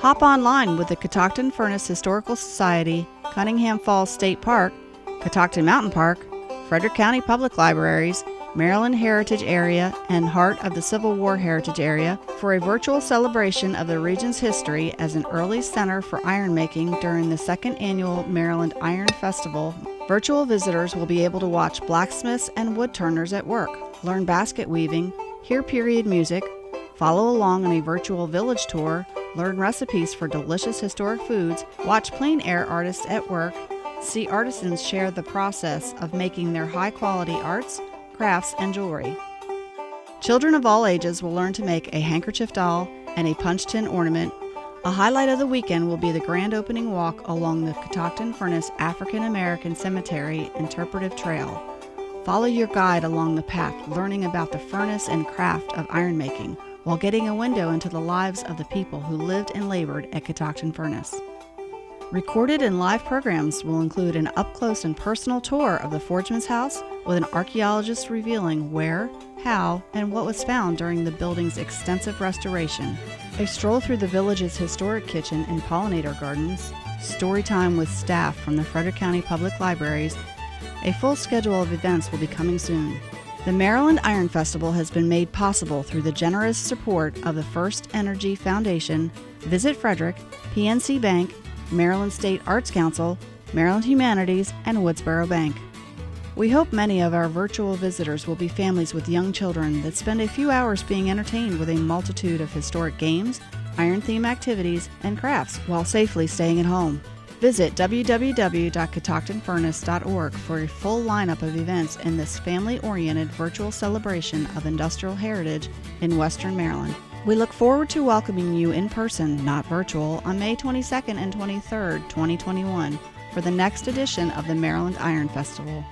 Hop online with the Catoctin Furnace Historical Society, Cunningham Falls State Park, Catoctin Mountain Park, Frederick County Public Libraries, Maryland Heritage Area, and Heart of the Civil War Heritage Area for a virtual celebration of the region's history as an early center for ironmaking during the second annual Maryland Iron Festival. Virtual visitors will be able to watch blacksmiths and woodturners at work, learn basket weaving, hear period music, follow along on a virtual village tour, learn recipes for delicious historic foods, watch plein air artists at work, see artisans share the process of making their high-quality arts, crafts, and jewelry. Children of all ages will learn to make a handkerchief doll and a punch tin ornament. A highlight of the weekend will be the grand opening walk along the Catoctin Furnace African American Cemetery Interpretive Trail. Follow your guide along the path, learning about the furnace and craft of ironmaking, while getting a window into the lives of the people who lived and labored at Catoctin Furnace. Recorded and live programs will include an up-close and personal tour of the Forgeman's House with an archaeologist revealing where, how, and what was found during the building's extensive restoration, a stroll through the village's historic kitchen and pollinator gardens, story time with staff from the Frederick County Public Libraries. A full schedule of events will be coming soon. The Maryland Iron Festival has been made possible through the generous support of the First Energy Foundation, Visit Frederick, PNC Bank, Maryland State Arts Council, Maryland Humanities, and Woodsboro Bank. We hope many of our virtual visitors will be families with young children that spend a few hours being entertained with a multitude of historic games, iron-themed activities, and crafts while safely staying at home. Visit www.catoctinfurnace.org for a full lineup of events in this family-oriented virtual celebration of industrial heritage in Western Maryland. We look forward to welcoming you in person, not virtual, on May 22nd and 23rd, 2021, for the next edition of the Maryland Iron Festival.